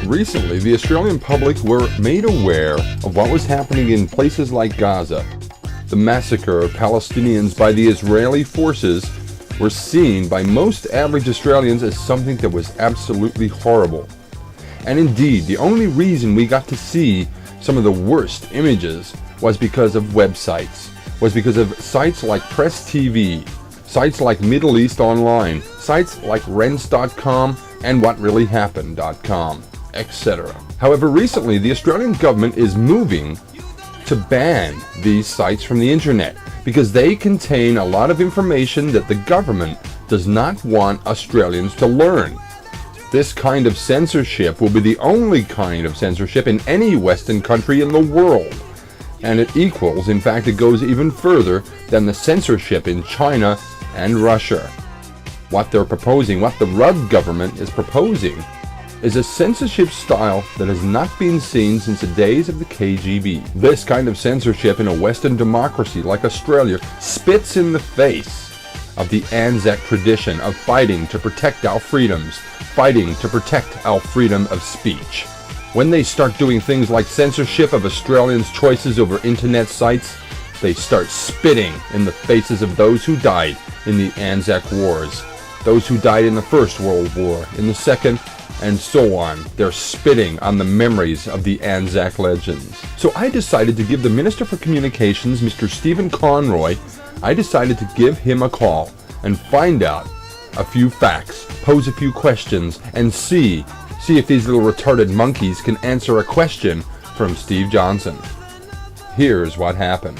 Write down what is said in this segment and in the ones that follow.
Recently, the Australian public were made aware of what was happening in places like Gaza. The massacre of Palestinians by the Israeli forces were seen by most average Australians as something that was absolutely horrible. And indeed, the only reason we got to see some of the worst images was because of websites, was because of sites like Press TV, sites like Middle East Online, sites like Rents.com and WhatReallyHappened.com, etc. However, recently the Australian government is moving to ban these sites from the internet because they contain a lot of information that the government does not want Australians to learn. This kind of censorship will be the only kind of censorship in any Western country in the world. And it equals, in fact, it goes even further than the censorship in China and Russia. What they're proposing, what the Rudd government is proposing, is a censorship style that has not been seen since the days of the KGB. This kind of censorship in a Western democracy like Australia spits in the face of the Anzac tradition of fighting to protect our freedoms, fighting to protect our freedom of speech. When they start doing things like censorship of Australians' choices over internet sites, they start spitting in the faces of those who died in the Anzac Wars, those who died in the First World War, in the Second, and so on. They're spitting on the memories of the Anzac legends. So I decided to give the Minister for Communications, Mr. Stephen Conroy, I decided to give him a call and find out a few facts, pose a few questions, and see if these little retarded monkeys can answer a question from Steve Johnson. Here's what happened.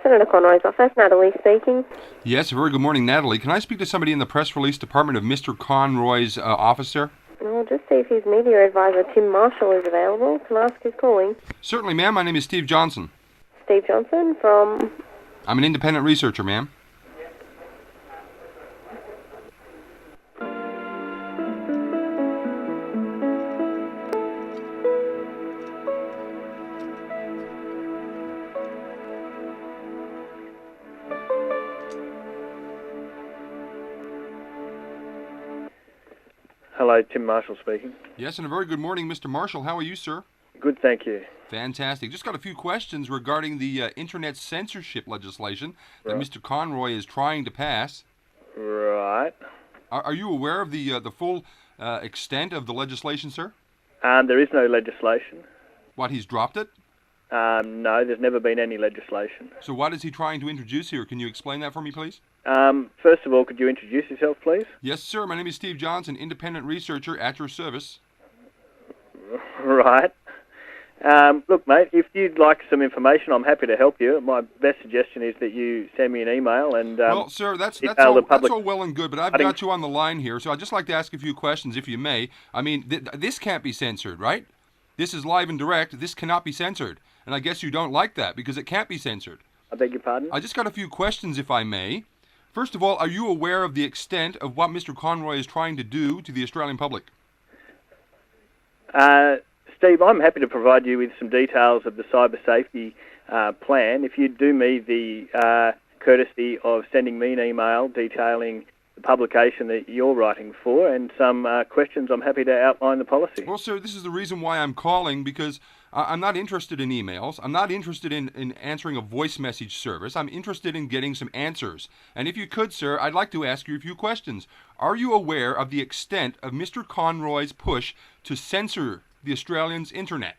Senator Conroy's office, Natalie speaking. Yes, very good morning, Natalie. Can I speak to somebody in the press release department of Mr. Conroy's office, sir? I'll just see if his media advisor, Tim Marshall, is available. Can I ask who's calling? Certainly, ma'am. My name is Steve Johnson. Steve Johnson from... I'm an independent researcher, ma'am. Hello, Tim Marshall speaking. Yes, and a very good morning, Mr. Marshall. How are you, sir? Good, thank you. Fantastic. Just got a few questions regarding the internet censorship legislation that Mr. Conroy is trying to pass. Right. Are you aware of the full extent of the legislation, sir? There is no legislation. What, he's dropped it? No, there's never been any legislation. So what is he trying to introduce here? Can you explain that for me, please? First of all, could you introduce yourself, please? Yes, sir. My name is Steve Johnson, independent researcher at your service. Right. Look, mate, if you'd like some information, I'm happy to help you. My best suggestion is that you send me an email and... well, sir, that's all well and good, but I've got you on the line here, so I'd just like to ask a few questions, if you may. I mean, this can't be censored, right? This is live and direct. This cannot be censored. And I guess you don't like that, because it can't be censored. I beg your pardon? I just got a few questions, if I may. First of all, are you aware of the extent of what Mr. Conroy is trying to do to the Australian public? Steve, I'm happy to provide you with some details of the cyber safety plan. If you do me the courtesy of sending me an email detailing the publication that you're writing for and some questions, I'm happy to outline the policy. Well, sir, this is the reason why I'm calling, because I'm not interested in emails. I'm not interested in answering a voice message service. I'm interested in getting some answers. And if you could, sir, I'd like to ask you a few questions. Are you aware of the extent of Mr. Conroy's push to censor the Australians' internet?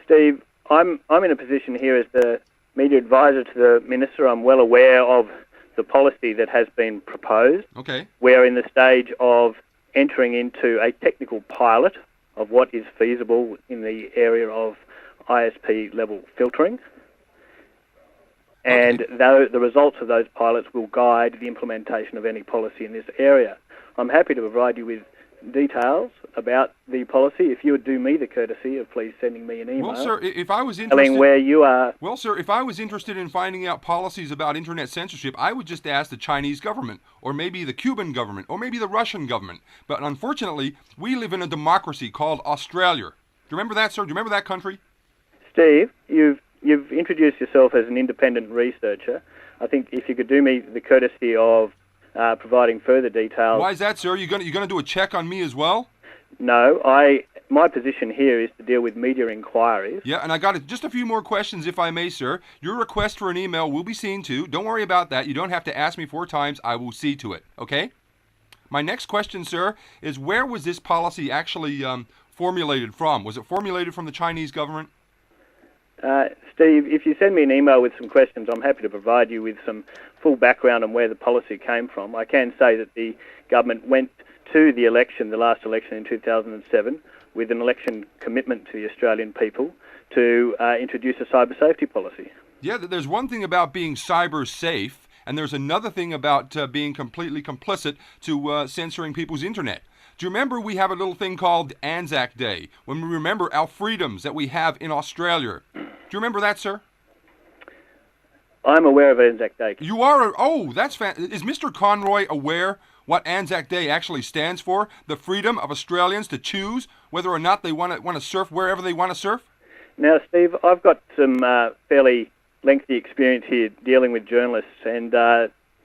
Steve, I'm in a position here as the media advisor to the Minister. I'm well aware of the policy that has been proposed. Okay. We're in the stage of entering into a technical pilot of what is feasible in the area of ISP level filtering. And the results of those pilots will guide the implementation of any policy in this area. I'm happy to provide you with details about the policy if you would do me the courtesy of please sending me an email. Well, sir, if I was telling where you are. Well, sir, if I was interested in finding out policies about internet censorship, I would just ask the Chinese government, or maybe the Cuban government, or maybe the Russian government. But unfortunately, we live in a democracy called Australia. Do you remember that, sir? Do you remember that country? Steve, you've introduced yourself as an independent researcher. I think if you could do me the courtesy of providing further details. Why is that, sir? You're gonna do a check on me as well? No, my position here is to deal with media inquiries. Yeah, and I got just a few more questions, if I may, sir. Your request for an email will be seen to. Don't worry about that. You don't have to ask me 4 times. I will see to it, okay? My next question, sir, is where was this policy actually formulated from? Was it formulated from the Chinese government? Steve, if you send me an email with some questions, I'm happy to provide you with some full background on where the policy came from. I can say that the government went to the election, the last election in 2007, with an election commitment to the Australian people to introduce a cyber safety policy. Yeah, there's one thing about being cyber safe, and there's another thing about being completely complicit to censoring people's internet. Do you remember we have a little thing called Anzac Day, when we remember our freedoms that we have in Australia? Do you remember that, sir? I'm aware of Anzac Day. You are? Oh, that's fantastic. Is Mr. Conroy aware what Anzac Day actually stands for? The freedom of Australians to choose whether or not they want to surf wherever they want to surf? Now, Steve, I've got some fairly lengthy experience here dealing with journalists, and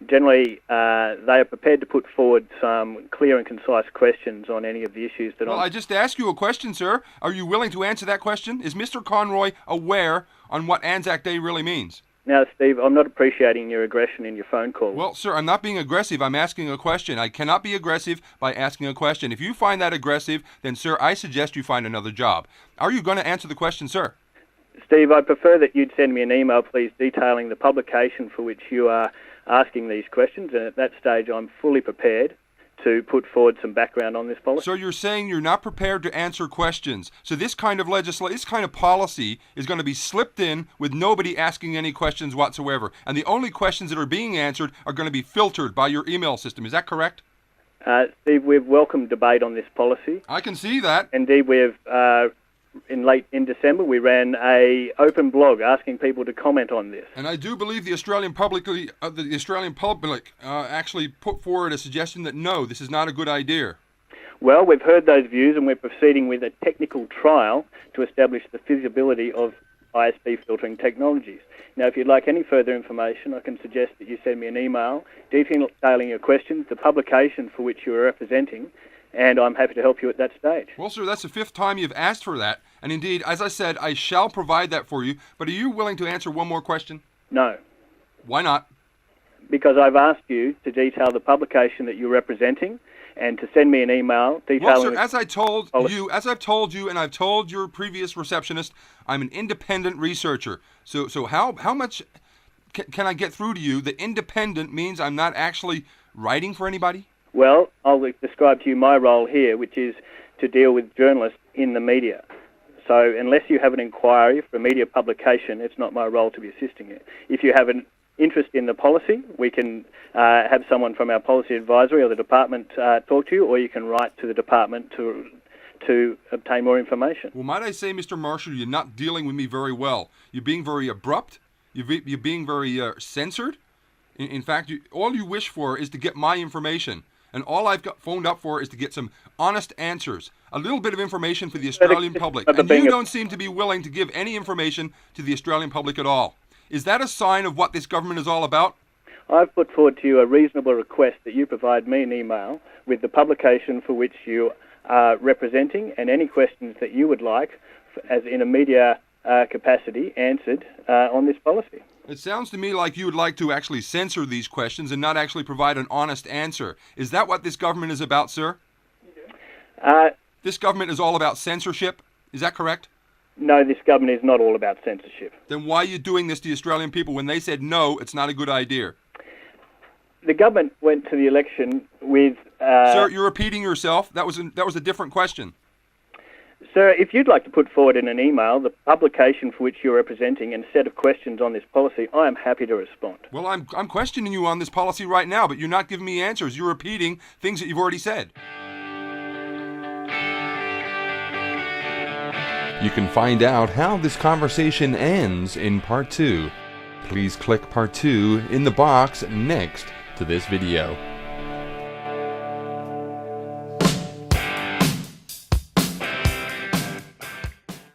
generally they are prepared to put forward some clear and concise questions on any of the issues that I just asked you a question, sir. Are you willing to answer that question? Is Mr. Conroy aware on what Anzac Day really means? Now, Steve, I'm not appreciating your aggression in your phone call. Well, sir, I'm not being aggressive. I'm asking a question. I cannot be aggressive by asking a question. If you find that aggressive, then, sir, I suggest you find another job. Are you going to answer the question, sir? Steve, I prefer that you'd send me an email, please, detailing the publication for which you are asking these questions, and at that stage I'm fully prepared to put forward some background on this policy. So you're saying you're not prepared to answer questions. So this kind of this kind of policy is going to be slipped in with nobody asking any questions whatsoever, and the only questions that are being answered are going to be filtered by your email system. Is that correct? Steve, we've welcomed debate on this policy. I can see that. Indeed, we've in December, we ran a open blog asking people to comment on this. And I do believe the Australian public actually put forward a suggestion that no, this is not a good idea. Well, we've heard those views, and we're proceeding with a technical trial to establish the feasibility of ISP filtering technologies. Now, if you'd like any further information, I can suggest that you send me an email detailing your questions, the publication for which you are representing, and I'm happy to help you at that stage. Well, sir, that's the 5th time you've asked for that. And indeed, as I said, I shall provide that for you. But are you willing to answer one more question? No. Why not? Because I've asked you to detail the publication that you're representing and to send me an email detailing... Well, sir, as I've told you and I've told your previous receptionist, I'm an independent researcher. So how much can I get through to you that independent means I'm not actually writing for anybody? Well, I'll describe to you my role here, which is to deal with journalists in the media. So unless you have an inquiry for a media publication, it's not my role to be assisting you. If you have an interest in the policy, we can have someone from our policy advisory or the department talk to you, or you can write to the department to obtain more information. Well, might I say, Mr. Marshall, you're not dealing with me very well. You're being very abrupt. You're being very censored. In fact, all you wish for is to get my information. And all I've got phoned up for is to get some honest answers, a little bit of information for the Australian public. And you don't seem to be willing to give any information to the Australian public at all. Is that a sign of what this government is all about? I've put forward to you a reasonable request that you provide me an email with the publication for which you are representing and any questions that you would like, as in a media capacity, answered on this policy. It sounds to me like you would like to actually censor these questions and not actually provide an honest answer. Is that what this government is about, sir? This government is all about censorship. Is that correct? No, this government is not all about censorship. Then why are you doing this to the Australian people when they said no, it's not a good idea? The government went to the election with... Sir, you're repeating yourself. That was a different question. Sir, if you'd like to put forward in an email the publication for which you're representing and a set of questions on this policy, I am happy to respond. Well, I'm questioning you on this policy right now, but you're not giving me answers. You're repeating things that you've already said. You can find out how this conversation ends in Part 2. Please click Part 2 in the box next to this video.